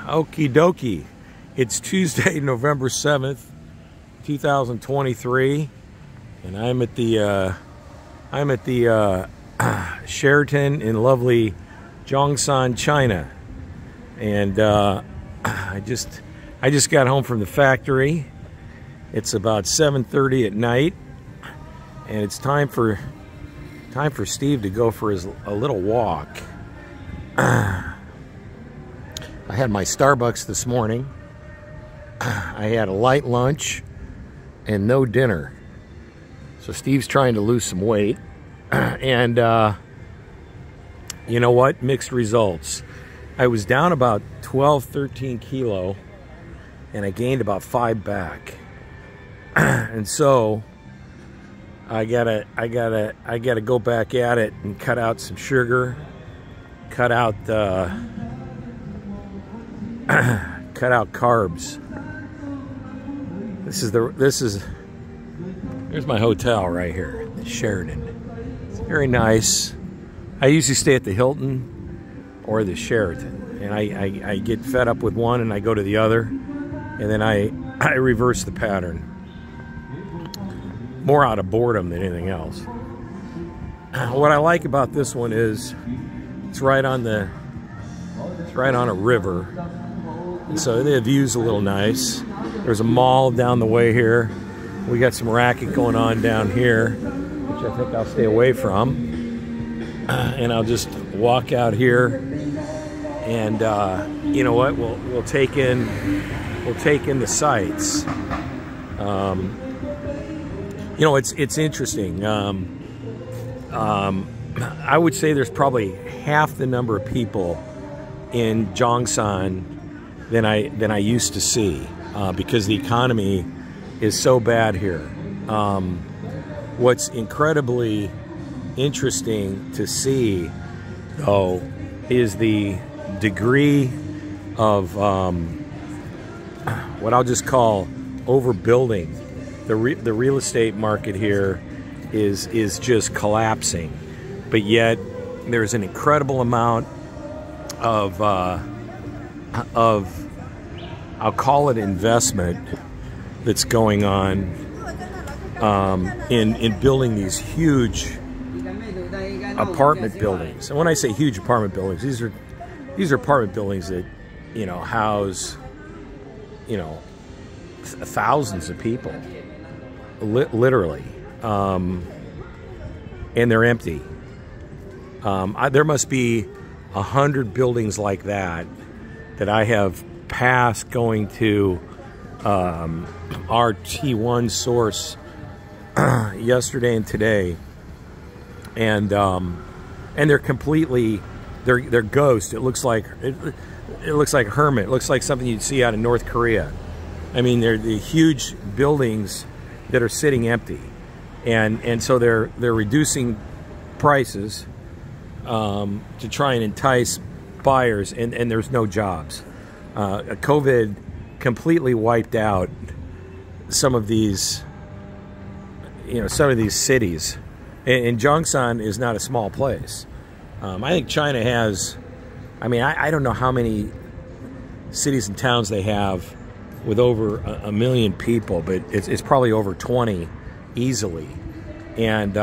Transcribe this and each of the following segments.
Okie dokie. It's Tuesday, November 7th, 2023, and I'm at the Sheraton in lovely Zhongshan, China. And I just got home from the factory. It's about 7:30 at night, and it's time for Steve to go for a little walk. I had my Starbucks this morning. I had a light lunch and no dinner. So Steve's trying to lose some weight. And you know what? Mixed results. I was down about 12, 13 kilo, and I gained about 5 back. And so I gotta go back at it and cut out some sugar, cut out carbs. Here's my hotel right here, the Sheraton. It's very nice. I usually stay at the Hilton or the Sheraton, and I get fed up with one and I go to the other, and then I reverse the pattern. More out of boredom than anything else. What I like about this one is it's right on a river, and so the view's a little nice. There's a mall down the way here. We got some racket going on down here, which I think I'll stay away from. And I'll just walk out here, and you know what? We'll take in the sights. You know, it's interesting. I would say there's probably half the number of people in Zhongshan than I used to see, because the economy is so bad here. What's incredibly interesting to see, though, is the degree of what I'll just call overbuilding. The real estate market here is just collapsing, but yet there's an incredible amount of I'll call it investment that's going on in building these huge apartment buildings. And when I say huge apartment buildings, these are apartment buildings that, you know, house, you know, thousands of people, literally, and they're empty. There must be 100 buildings like that I have passed going to our T1 source yesterday and today, and they're completely they're ghost. It looks like hermit. It looks like something you'd see out of North Korea. I mean, they're the huge buildings that are sitting empty, and so they're reducing prices to try and entice buyers, and there's no jobs. COVID completely wiped out some of these, you know, some of these cities, and Zhongshan is not a small place. I think China has, I mean, I don't know how many cities and towns they have with over a million people, but it's probably over 20 easily. And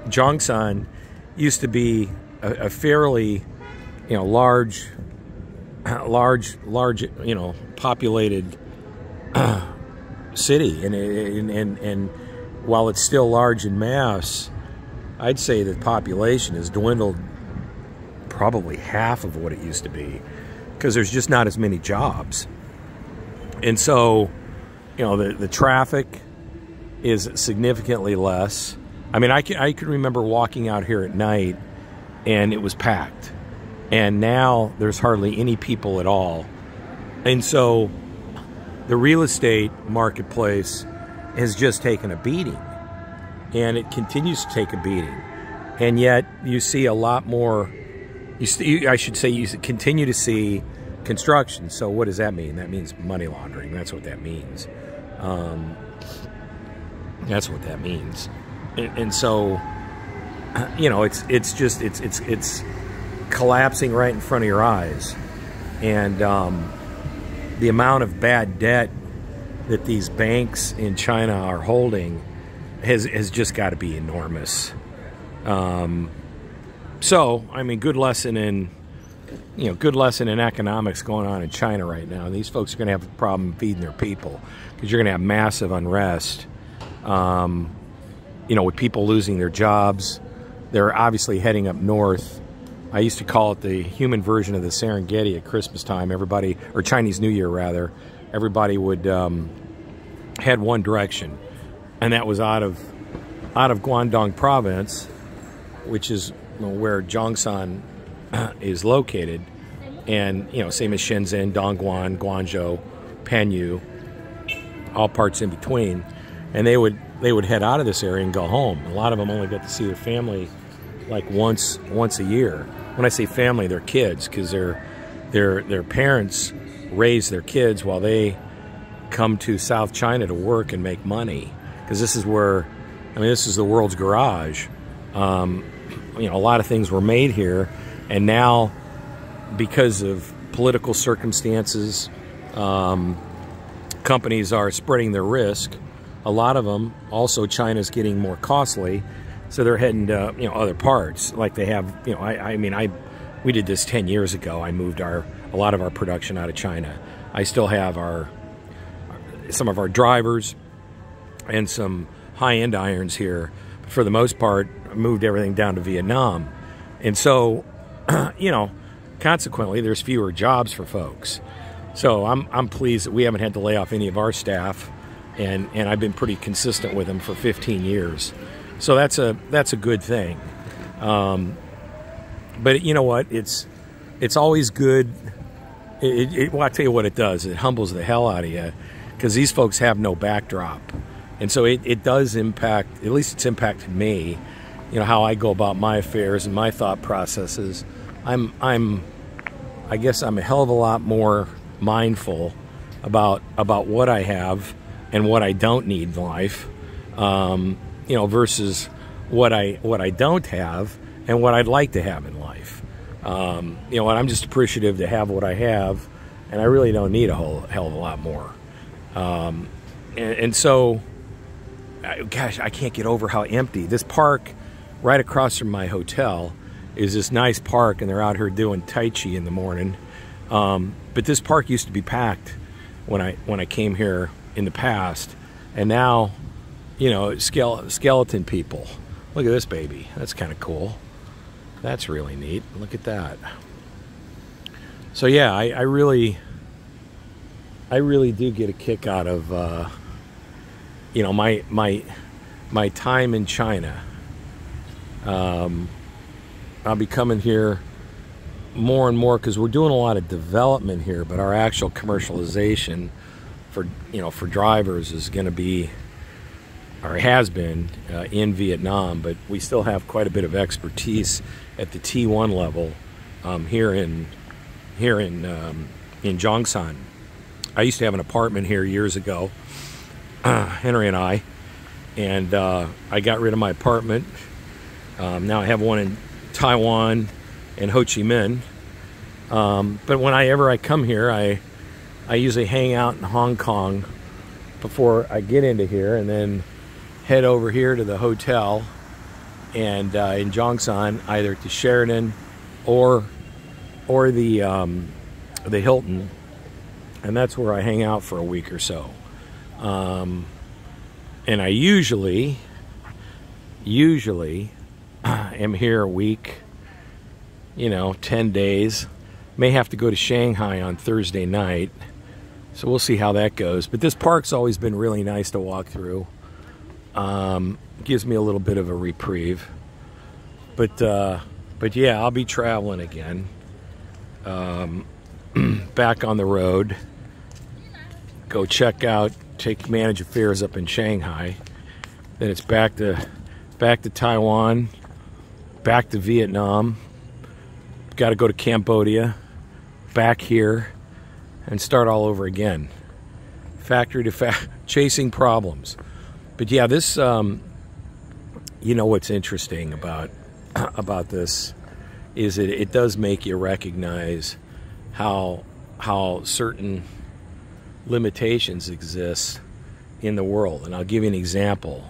Zhongshan used to be a fairly, you know, large, you know, populated city, and while it's still large in mass, I'd say the population has dwindled probably half of what it used to be, because there's just not as many jobs. And so, you know, the traffic is significantly less. I mean, I can remember walking out here at night and it was packed, and now there's hardly any people at all. And so the real estate marketplace has just taken a beating, and it continues to take a beating. And yet you see a lot more, I should say you continue to see construction. So what does that mean? That means money laundering. That's what that means. That's what that means. And so, you know, it's collapsing right in front of your eyes. And the amount of bad debt that these banks in China are holding has just got to be enormous. So, I mean, good lesson in economics going on in China right now. And these folks are going to have a problem feeding their people because you're going to have massive unrest. With people losing their jobs. They're obviously heading up north. I used to call it the human version of the Serengeti at Christmas time. Everybody, or Chinese New Year rather, everybody would head one direction, and that was out of Guangdong province, which is where Zhongshan is located, and same as Shenzhen, Dongguan, Guangzhou, Panyu, all parts in between, and they would head out of this area and go home. A lot of them only got to see their family like once a year. When I say family, they're kids, because their parents raise their kids while they come to South China to work and make money. Because this is this is the world's garage. A lot of things were made here, and now because of political circumstances, companies are spreading their risk. A lot of them, also China's getting more costly, so they're heading to other parts. Like they have, we did this 10 years ago. I moved a lot of our production out of China. I still have some of our drivers and some high-end irons here. But for the most part, I moved everything down to Vietnam, and so consequently, there's fewer jobs for folks. So I'm pleased that we haven't had to lay off any of our staff. And I've been pretty consistent with them for 15 years, so that's a good thing. But you know what? It's always good. Well, I'll tell you what it does. It humbles the hell out of you, because these folks have no backdrop, and so it does impact. At least it's impacted me. How I go about my affairs and my thought processes. I guess I'm a hell of a lot more mindful about what I have and what I don't need in life, versus what I don't have and what I'd like to have in life. And I'm just appreciative to have what I have, and I really don't need a hell of a lot more. So, gosh, I can't get over how empty this park right across from my hotel is. This nice park, and they're out here doing Tai Chi in the morning. But this park used to be packed when I came here in the past, and now, skeleton people. Look at this baby. That's kind of cool. That's really neat. Look at that. So yeah, I really do get a kick out of my time in China. I'll be coming here more and more because we're doing a lot of development here, but our actual commercialization for drivers is going to be, or has been, in Vietnam. But we still have quite a bit of expertise at the T1 level here in Zhongshan. I used to have an apartment here years ago, Henry and I I got rid of my apartment. Now I have one in Taiwan and Ho Chi Minh. But whenever I come here, I usually hang out in Hong Kong before I get into here, and then head over here to the hotel and in Zhongshan, either to Sheraton or the Hilton, and that's where I hang out for a week or so. And I usually am here a week, 10 days. May have to go to Shanghai on Thursday night, so we'll see how that goes. But this park's always been really nice to walk through. Gives me a little bit of a reprieve. But yeah, I'll be traveling again. Back on the road. Go manage affairs up in Shanghai. Then it's back to Taiwan, back to Vietnam. Got to go to Cambodia, back here, and start all over again. Factory to chasing problems. But yeah, this, what's interesting about this is it does make you recognize how certain limitations exist in the world. And I'll give you an example.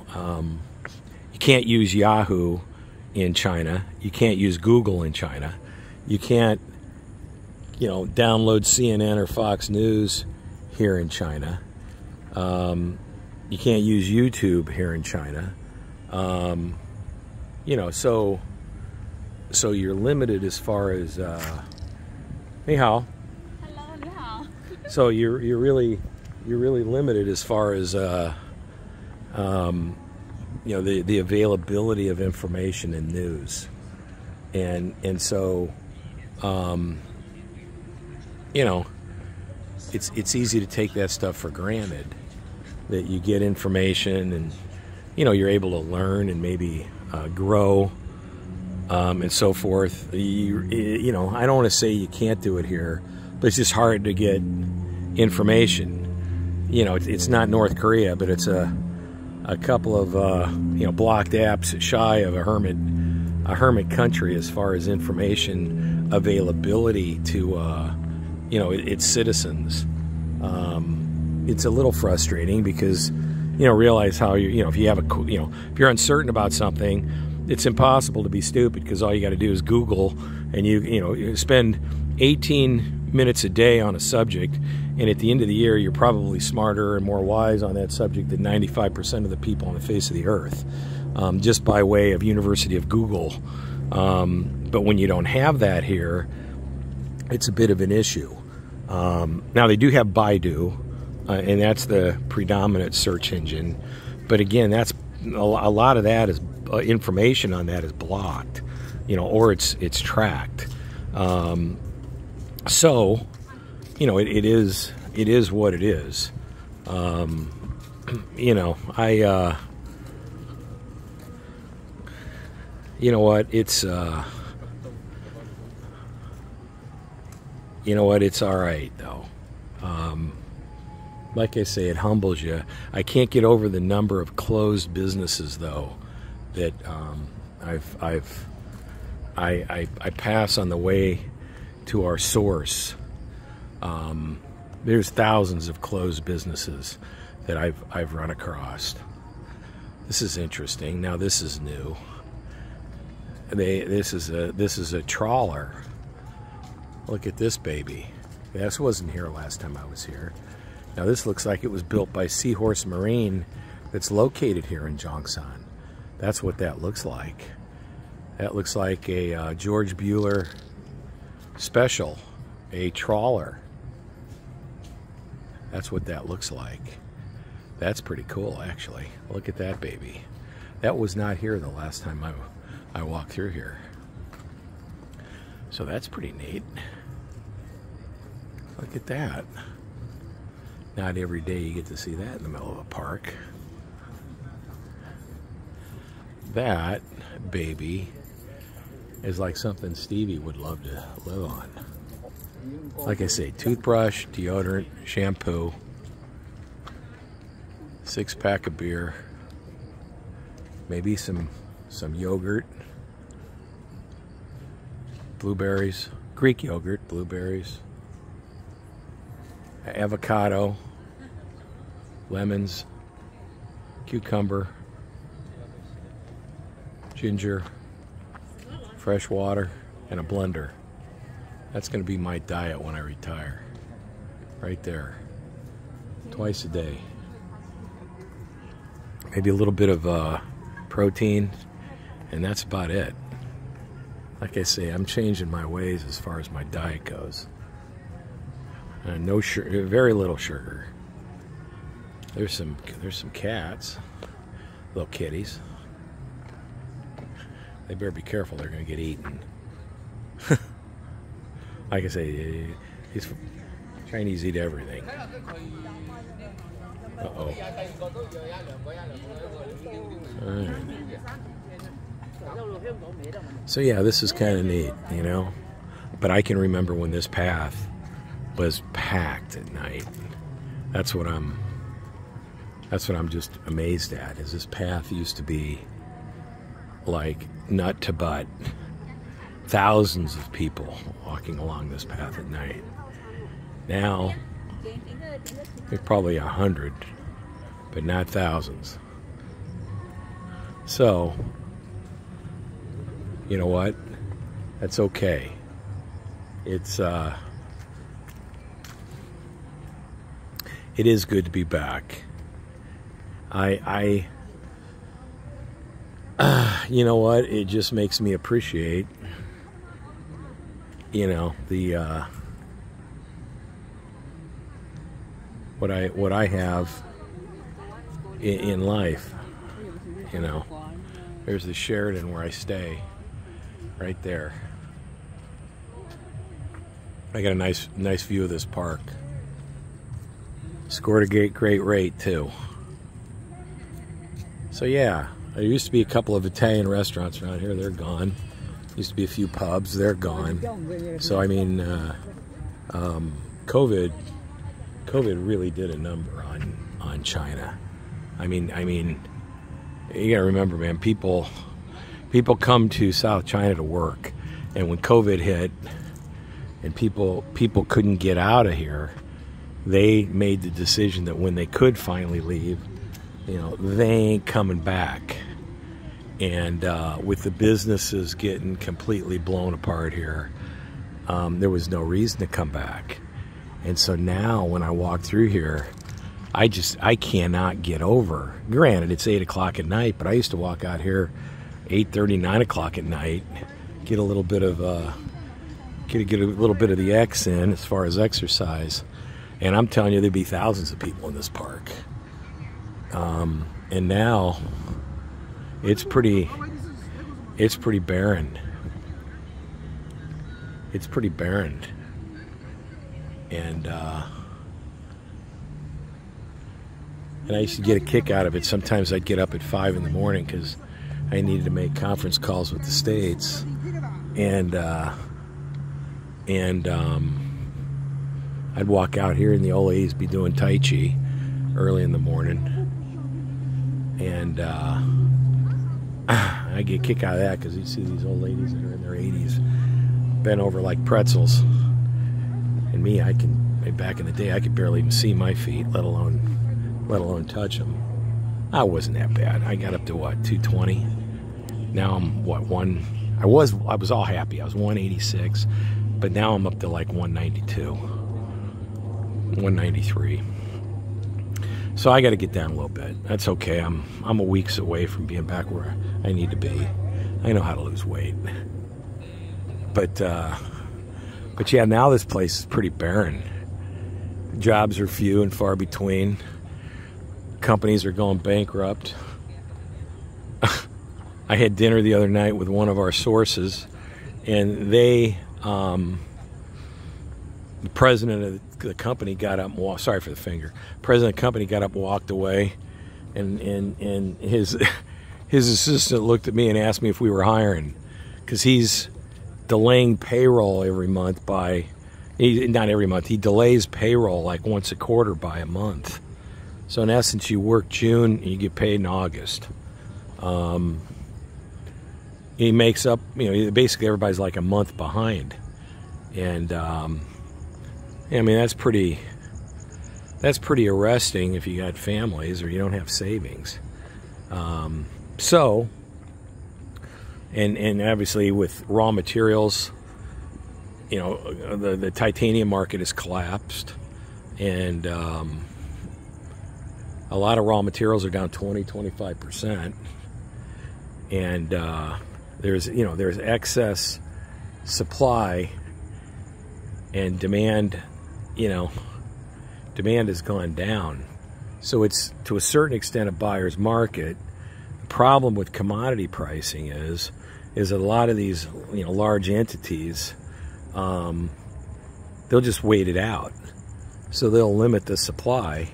You can't use Yahoo in China. You can't use Google in China. You can't, download CNN or Fox News here in China. You can't use YouTube here in China. So you're limited as far as Ni hao. Hello, ni hao. So you're really limited as far as the availability of information and news, and so it's easy to take that stuff for granted, that you get information and you're able to learn and maybe grow and so forth. I don't want to say you can't do it here, but it's just hard to get information. It's not North Korea, but it's a couple of blocked apps shy of a hermit country as far as information availability to its citizens. It's a little frustrating because realize how if you have if you're uncertain about something, it's impossible to be stupid, because all you got to do is Google, and you spend 18 minutes a day on a subject, and at the end of the year you're probably smarter and more wise on that subject than 95% of the people on the face of the earth, just by way of University of Google. But when you don't have that here, it's a bit of an issue. Now they do have Baidu, and that's the predominant search engine, but again, that's a lot of that is information on that is blocked, or it's tracked. So it is what it is. It's all right though. Like I say, it humbles you. I can't get over the number of closed businesses though that I pass on the way to our source. There's thousands of closed businesses that I've run across. This is interesting. Now this is new. This is a trawler. Look at this baby. This wasn't here last time I was here. Now this looks like it was built by Seahorse Marine, that's located here in Zhongshan. That's what that looks like. That looks like a George Bueller special, a trawler. That's what that looks like. That's pretty cool, actually. Look at that baby. That was not here the last time I walked through here. So that's pretty neat. Look at that. Not every day you get to see that in the middle of a park. That baby is like something Stevie would love to live on. Like I say, toothbrush, deodorant, shampoo, 6-pack of beer, maybe some yogurt, blueberries, Greek yogurt, blueberries, avocado, lemons, cucumber, ginger, fresh water, and a blender. That's going to be my diet when I retire. Right there. Twice a day. Maybe a little bit of protein, and that's about it. Like I say, I'm changing my ways as far as my diet goes. No sugar, very little sugar. There's some cats, little kitties. They better be careful; they're going to get eaten. Like I say, Chinese eat everything. Uh-oh. All right. So yeah, this is kind of neat, But I can remember when this path was packed at night. That's what I'm just amazed at, is this path used to be like nut to butt. thousands of people walking along this path at night. Now, there's probably 100, but not thousands. So, you know what? That's okay. It is good to be back. You know what? It just makes me appreciate, you know, the what I have in life. You know, there's the Sheraton where I stay, right there. I got a nice view of this park. Scored a great rate too. So yeah, there used to be a couple of Italian restaurants around here. They're gone. Used to be a few pubs. They're gone. So I mean, COVID really did a number on China. I mean, you gotta remember, man. People come to South China to work, and when COVID hit, and people couldn't get out of here, they made the decision that when they could finally leave, you know, they ain't coming back. And with the businesses getting completely blown apart here, there was no reason to come back. And so now when I walk through here, I cannot get over. Granted, it's 8 o'clock at night, but I used to walk out here 8:30, 9 o'clock at night, get a little bit of get a little bit of the X in as far as exercise. And I'm telling you, there'd be thousands of people in this park. And now it's pretty barren. It's pretty barren. And I used to get a kick out of it. Sometimes I'd get up at 5 in the morning because I needed to make conference calls with the States. And I'd walk out here and the old ladies be doing Tai Chi early in the morning. And I get a kick out of that because you see these old ladies that are in their 80s bent over like pretzels. And me, back in the day, I could barely even see my feet, let alone touch them. I wasn't that bad. I got up to what, 220? Now I'm what, I was all happy. I was 186, but now I'm up to like 192, 193. So I got to get down a little bit. That's okay. I'm a weeks away from being back where I need to be. I know how to lose weight. But yeah, now this place is pretty barren. Jobs are few and far between. Companies are going bankrupt. I had dinner the other night with one of our sources, and the president of the company got up and walked. Sorry for the finger. President of the company got up and walked away, and his assistant looked at me and asked me if we were hiring, because he's delaying payroll every month by, not every month, he delays payroll like once a quarter by a month. So in essence, you work June and you get paid in August. He makes up, you know, basically everybody's like a month behind. And I mean, that's pretty arresting if you got families or you don't have savings. So, and obviously with raw materials, you know, the titanium market has collapsed, and a lot of raw materials are down 20-25%, and there's excess supply, and demand has gone down. So it's to a certain extent a buyer's market. The problem with commodity pricing is that a lot of these large entities, they'll just wait it out. So they'll limit the supply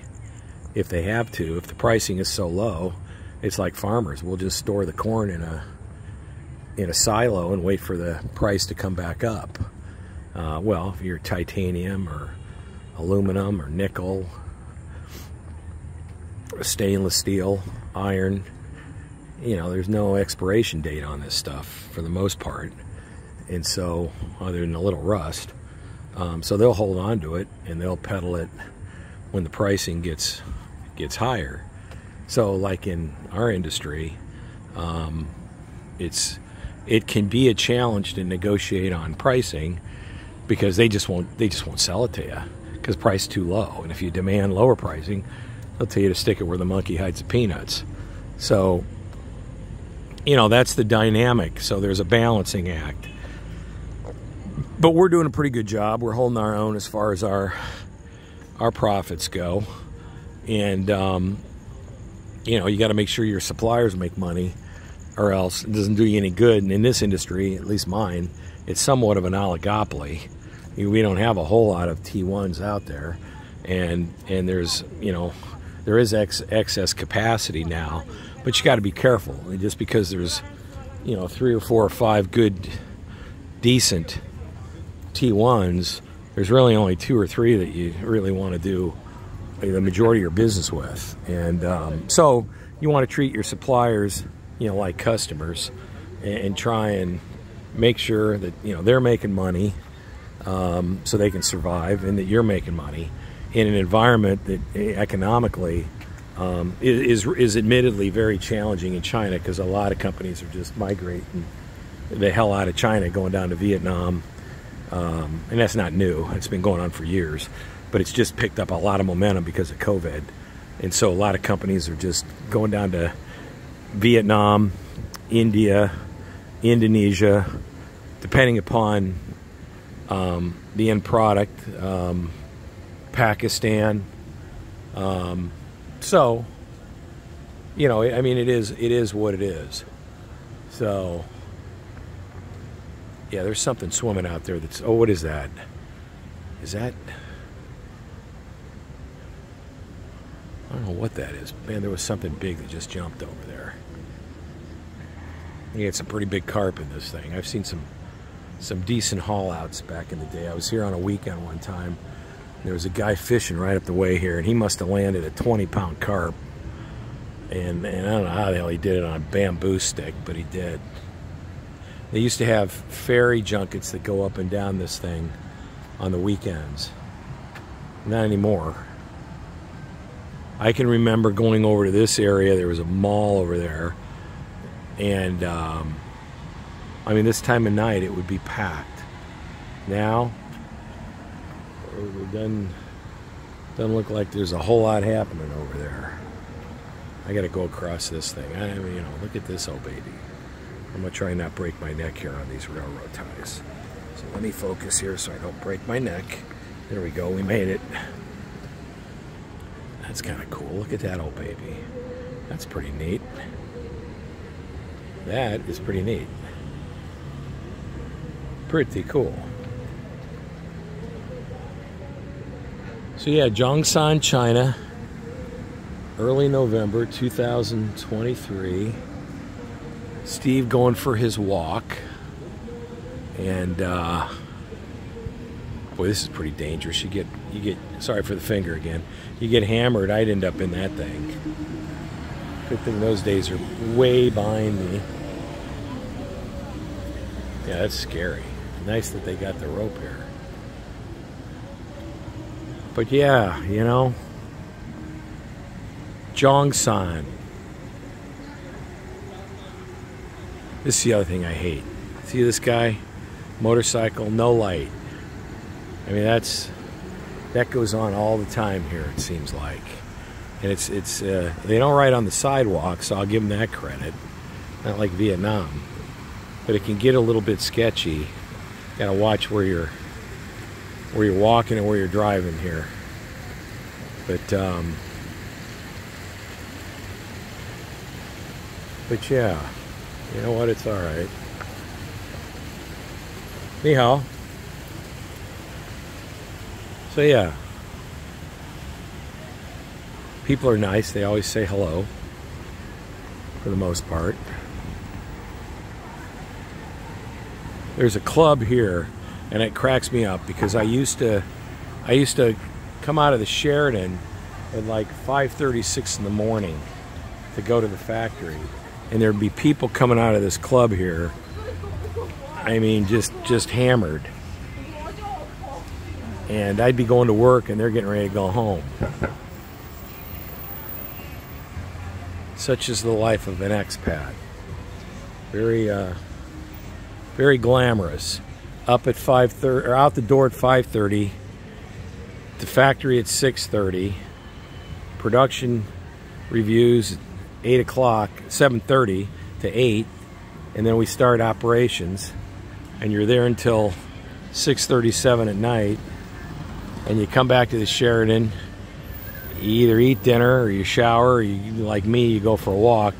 if they have to. If the pricing is so low, it's like farmers. We'll just store the corn in a silo and wait for the price to come back up. Well, if you're titanium or aluminum or nickel, stainless steel, iron, there's no expiration date on this stuff for the most part. and so other than a little rust, so they'll hold on to it and they'll peddle it when the pricing gets higher. So like in our industry, it can be a challenge to negotiate on pricing because they just won't sell it to you because price is too low. And if you demand lower pricing, they'll tell you to stick it where the monkey hides the peanuts. So, you know, that's the dynamic. So there's a balancing act. But we're doing a pretty good job. We're holding our own as far as our profits go. And, you know, you got to make sure your suppliers make money or else it doesn't do you any good. And in this industry, at least mine, it's somewhat of an oligopoly. We don't have a whole lot of T1s out there. And there's, you know, there is excess capacity now. But you got to be careful. And just because there's, you know, 3 or 4 or 5 good, decent T1s, there's really only 2 or 3 that you really want to do the majority of your business with. And so you want to treat your suppliers, you know, like customers, and try and make sure that, you know, they're making money so they can survive, and that you're making money in an environment that economically is admittedly very challenging in China, because a lot of companies are just migrating the hell out of China, going down to Vietnam. And that's not new. It's been going on for years. But it's just picked up a lot of momentum because of COVID. And so a lot of companies are just going down to Vietnam, India, Indonesia, depending upon the end product, Pakistan. So, you know, I mean, it is what it is. So, yeah, there's something swimming out there that's, oh, what is that? Is that, I don't know what that is. Man, there was something big that just jumped over there. You had some pretty big carp in this thing. I've seen some decent haul outs back in the day. I was here on a weekend one time. There was a guy fishing right up the way here, and he must have landed a 20-pound carp. And I don't know how the hell he did it on a bamboo stick, but he did. They used to have ferry junkets that go up and down this thing on the weekends. Not anymore. I can remember going over to this area. There was a mall over there. And, I mean, this time of night, it would be packed. Now, it doesn't look like there's a whole lot happening over there. I got to go across this thing. I mean, you know, look at this old baby. I'm going to try and not break my neck here on these railroad ties. So let me focus here so I don't break my neck. There we go. We made it. That's kind of cool. Look at that old baby. That's pretty neat. That is pretty neat. Pretty cool. So yeah, Zhongshan, China, early November 2023. Steve going for his walk, and boy, this is pretty dangerous. You get sorry for the finger again. You get hammered, I'd end up in that thing. Good thing those days are way behind me. Yeah, that's scary. Nice that they got the rope here. But yeah, you know, Zhongshan. This is the other thing I hate. See this guy? Motorcycle, no light. I mean, that goes on all the time here, it seems like. And it's they don't ride on the sidewalk, so I'll give them that credit. Not like Vietnam. But it can get a little bit sketchy. Gotta watch where you're walking and where you're driving here. But yeah, you know what? It's all right. Ni hao. So yeah, people are nice. They always say hello, for the most part. There's a club here, and it cracks me up because I used to come out of the Sheridan at like 5:36 in the morning to go to the factory, and there'd be people coming out of this club here I mean, just hammered. And I'd be going to work and they're getting ready to go home. Such is the life of an expat. Very, very glamorous. Up at 5:30, or out the door at 5:30. The factory at 6:30. Production reviews at 8 o'clock, 7:30 to 8, and then we start operations. And you're there until 6:37 at night. And you come back to the Sheraton. You either eat dinner or you shower, or you, like me, you go for a walk.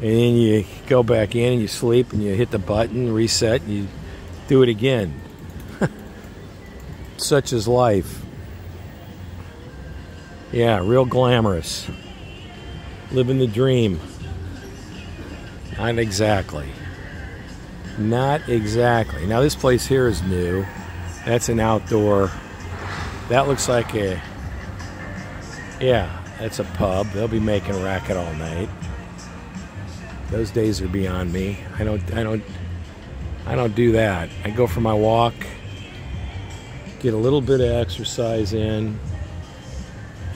And then you go back in and you sleep and you hit the button, reset, and you do it again. Such is life. Yeah, real glamorous. Living the dream. Not exactly. Not exactly. Now this place here is new. That's an outdoor. That looks like a, yeah, that's a pub. They'll be making a racket all night. Those days are beyond me. I don't do that. I go for my walk, get a little bit of exercise in,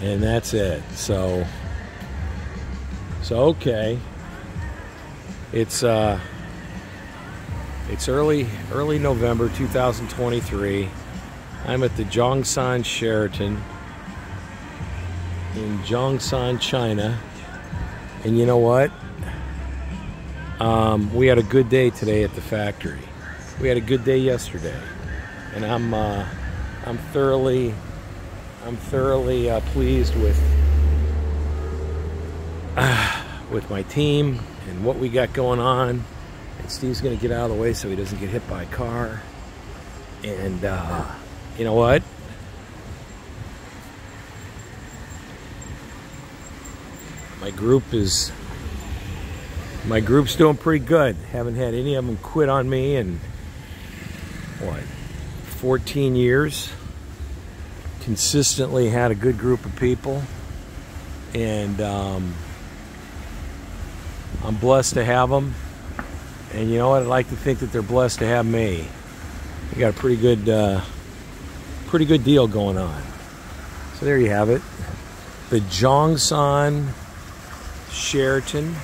and that's it. So okay. It's early November 2023. I'm at the Zhongshan Sheraton in Zhongshan, China. And you know what? We had a good day today at the factory. We had a good day yesterday, and I'm thoroughly pleased with my team and what we got going on. And Steve's gonna get out of the way so he doesn't get hit by a car. And you know what? My group's doing pretty good. Haven't had any of them quit on me in, what, 14 years. Consistently had a good group of people. And I'm blessed to have them. And you know what? I'd like to think that they're blessed to have me. We got a pretty good deal going on. So there you have it. The Zhongshan Sheraton.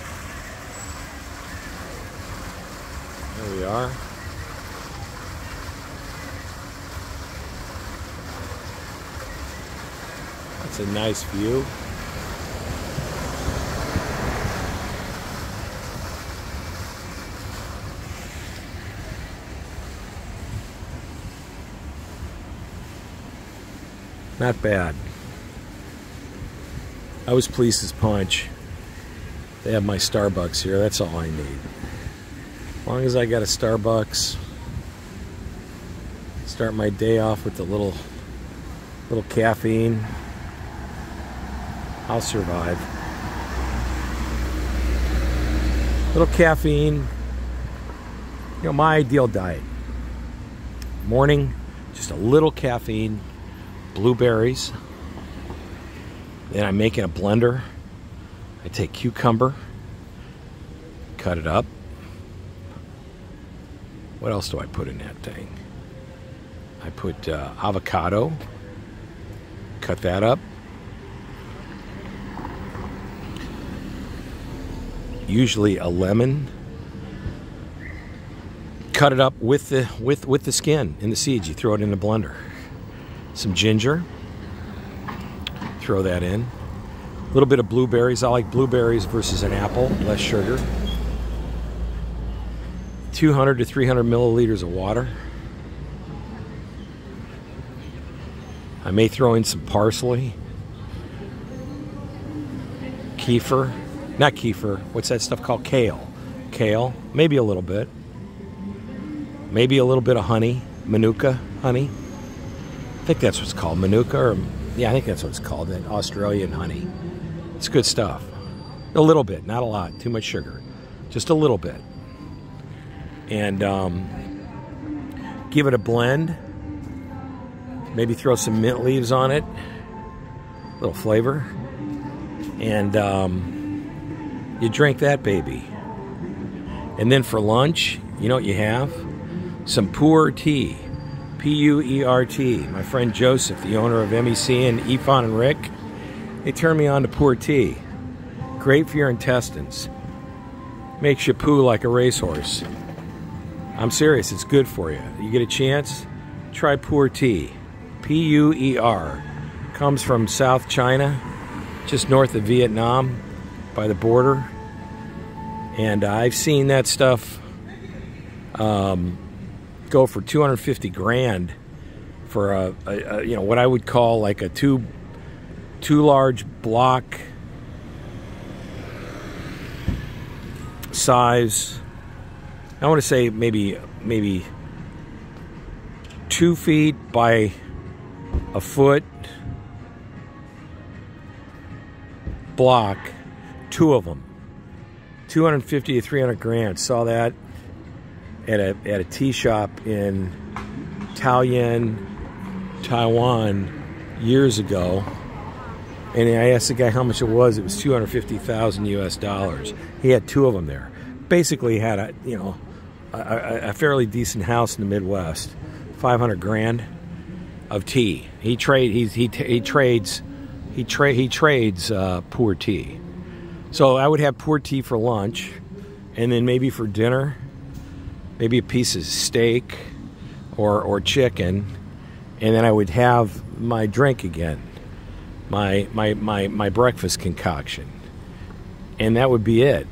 There we are. That's a nice view. Not bad. I was pleased as punch. They have my Starbucks here. That's all I need. As long as I got a Starbucks, start my day off with a little caffeine, I'll survive. Little caffeine. You know, my ideal diet. Morning, just a little caffeine. Blueberries. Then I'm making a blender. I take cucumber, cut it up. What else do I put in that thing? I put avocado, cut that up. Usually a lemon. Cut it up with the skin and the seeds. You throw it in the blender. Some ginger, throw that in. A little bit of blueberries. I like blueberries versus an apple, less sugar. 200 to 300 milliliters of water. I may throw in some parsley, kefir, not kefir, what's that stuff called? Kale. Kale, maybe a little bit. Maybe a little bit of honey, Manuka honey. I think that's what's called, Manuka, or yeah, I think that's what it's called, that Australian honey. It's good stuff. A little bit, not a lot, too much sugar. Just a little bit. And give it a blend. Maybe throw some mint leaves on it. A little flavor. And you drink that baby. And then for lunch, You know what you have? Some Puer tea. P-U-E-R-T. My friend Joseph, the owner of MEC, and Ifan and Rick, they turned me on to Puer tea. Great for your intestines. Makes you poo like a racehorse. I'm serious, it's good for you. You get a chance, try Puer tea. P-U-E-R. Comes from South China, just north of Vietnam, by the border. And I've seen that stuff go for 250 grand for a you know, what I would call like a two large block size. I want to say maybe 2 feet by a foot block, 2 of them, 250 to 300 grand. Saw that at a tea shop in Taoyuan, Taiwan years ago, and I asked the guy how much it was. It was 250,000 US dollars. He had 2 of them there. Basically had a fairly decent house in the Midwest. 500 grand of tea. He trades Puer tea. So I would have Puer tea for lunch, and then maybe for dinner, maybe a piece of steak or chicken, and then I would have my drink again, my breakfast concoction, and that would be it.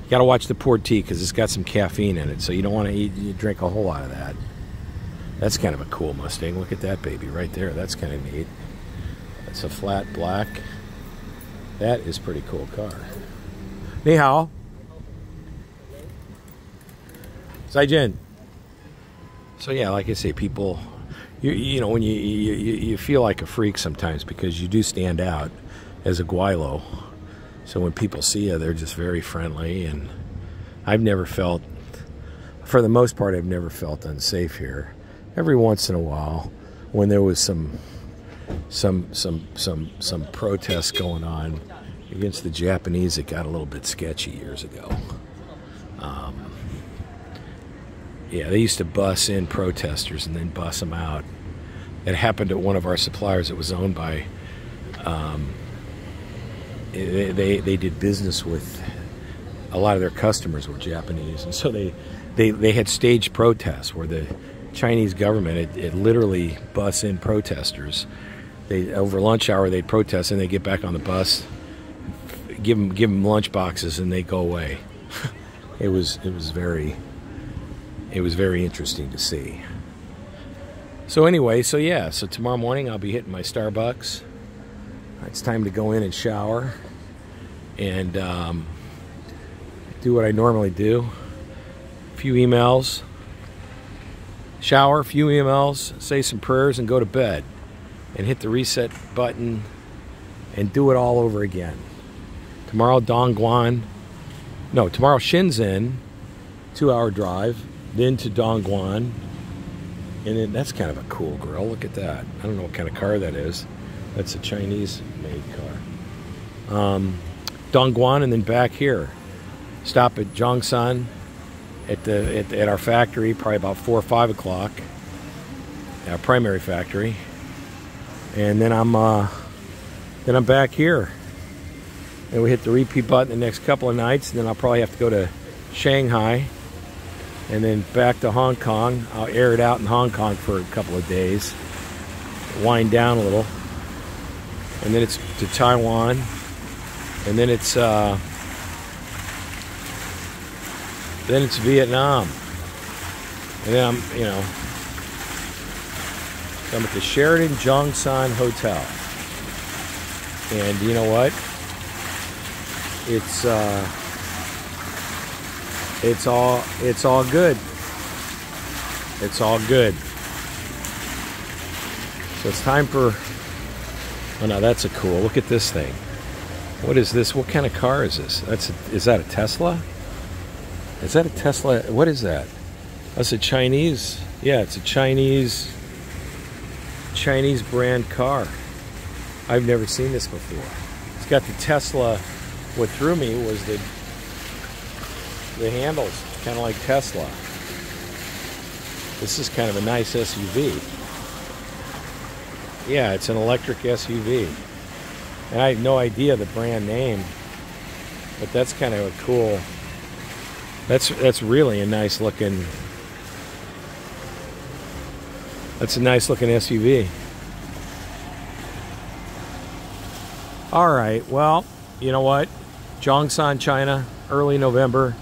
You got to watch the Puer tea because it's got some caffeine in it, so you don't want to drink a whole lot of that. That's kind of a cool Mustang. Look at that baby right there. That's kind of neat. That's a flat black. That is a pretty cool car. Ni hao. Zaijian. So yeah, like I say, people, you know, when you feel like a freak sometimes because you do stand out as a guaylo. So when people see you, they're just very friendly, and I've never felt, for the most part, I've never felt unsafe here. Every once in a while, when there was some protests going on against the Japanese, it got a little bit sketchy years ago. Yeah, they used to bus in protesters and then bus them out. It happened at one of our suppliers that was owned by, they did business with, a lot of their customers were Japanese, and so they had staged protests where the Chinese government, it literally bus in protesters. They, over lunch hour, they'd protest, and they get back on the bus, give them lunch boxes, and they go away. It was very interesting to see. So anyway, so yeah, so tomorrow morning I'll be hitting my Starbucks. It's time to go in and shower and do what I normally do. A few emails, shower, a few emails, say some prayers, and go to bed. And hit the reset button and do it all over again. Tomorrow, Dongguan. No, tomorrow, Shenzhen, 2-hour drive, then to Dongguan. And then, that's kind of a cool grill. Look at that. I don't know what kind of car that is. That's a Chinese-made car. Dongguan, and then back here. Stop at Zhongshan at our factory, probably about 4 or 5 o'clock. Our primary factory. And then I'm back here, and we hit the repeat button the next couple of nights, and then I'll probably have to go to Shanghai, and then back to Hong Kong. I'll air it out in Hong Kong for a couple of days, wind down a little, and then it's to Taiwan, and then it's Vietnam, and then I'm at the Sheraton Zhongshan Hotel, and you know what? It's all good. It's all good. So it's time for. Oh no, that's a cool. Look at this thing. What is this? What kind of car is this? Is that a Tesla? Is that a Tesla? What is that? That's a Chinese. Yeah, it's a Chinese brand car. I've never seen this before. It's got the Tesla. What threw me was the handles. kind of like Tesla. This is kind of a nice SUV. Yeah, it's an electric SUV. And I had no idea the brand name, but that's kind of a cool, that's really a nice looking, that's a nice looking SUV. All right, well, you know what? Zhongshan, China, early November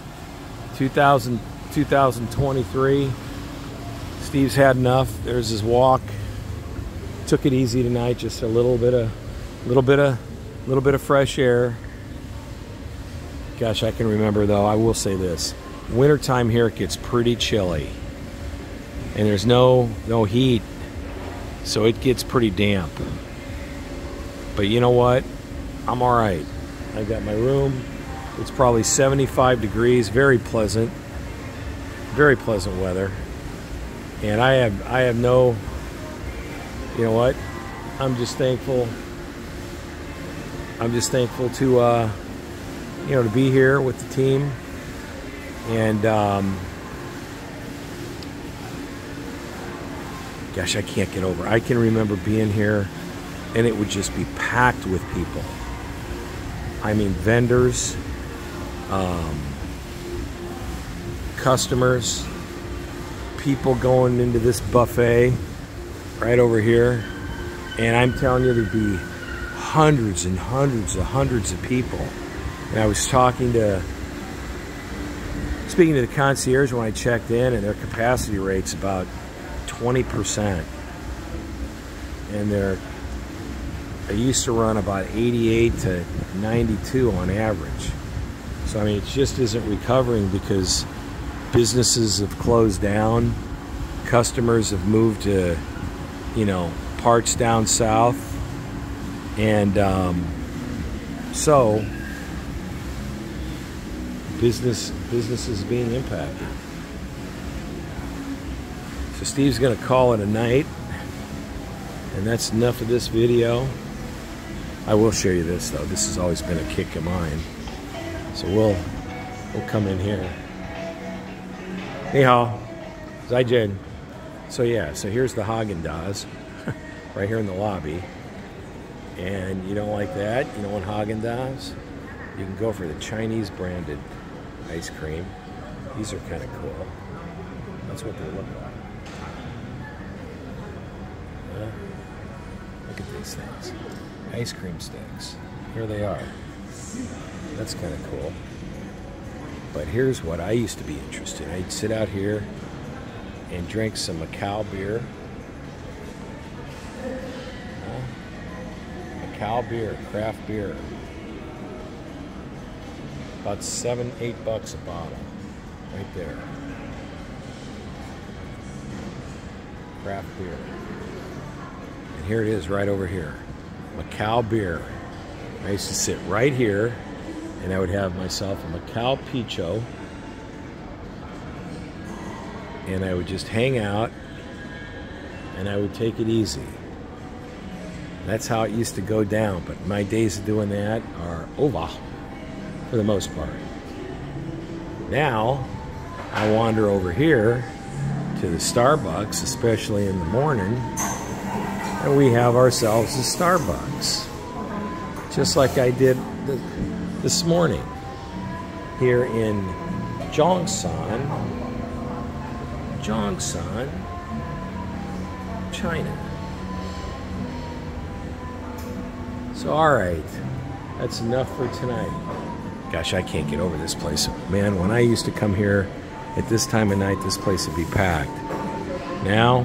2023. Steve's had enough. There's his walk. Took it easy tonight, just a little bit of fresh air. Gosh, I can remember though, I will say this. Wintertime here it gets pretty chilly. And there's no heat, so it gets pretty damp. But you know what? I'm all right. I got my room. It's probably 75 degrees, very pleasant weather. And I have no, you know what? I'm just thankful to, you know, to be here with the team. And, gosh, I can't get over. I can remember being here and it would just be packed with people. I mean, vendors, customers, people going into this buffet right over here. And I'm telling you, there'd be hundreds and hundreds of people. And I was speaking to the concierge when I checked in, and their capacity rate's about 20%. And they used to run about 88 to 92 on average. So I mean, it just isn't recovering because businesses have closed down, customers have moved to, you know, parts down south, and so business is being impacted. So Steve's gonna call it a night, and that's enough of this video. I will show you this though. This has always been a kick of mine. So we'll come in here. Ni hao, zai jian. So yeah, so here's the Haagen-Dazs right here in the lobby. And you don't like that? You don't want Haagen-Dazs? You can go for the Chinese branded ice cream. These are kind of cool. That's what they look like. Look at these things. Ice cream sticks. Here they are. That's kind of cool. But here's what I used to be interested in. I'd sit out here and drink some Macau beer. Macau beer, craft beer. About $7, $8 a bottle. Right there. Craft beer. And here it is right over here. Macau beer. I used to sit right here and I would have myself a Macau Picho and I would just hang out and I would take it easy. That's how it used to go down, but my days of doing that are over for the most part. Now I wander over here to the Starbucks, especially in the morning, and we have ourselves a Starbucks, just like I did this morning here in Zhongshan, China. So all right, that's enough for tonight. Gosh, I can't get over this place. Man, when I used to come here at this time of night, this place would be packed. Now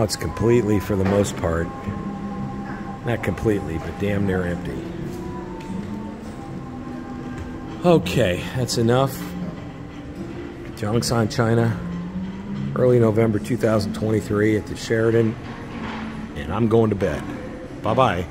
it's completely, for the most part, not completely, but damn near empty. Okay, that's enough. Zhongshan, China, early November 2023 at the Sheraton, and I'm going to bed. Bye-bye.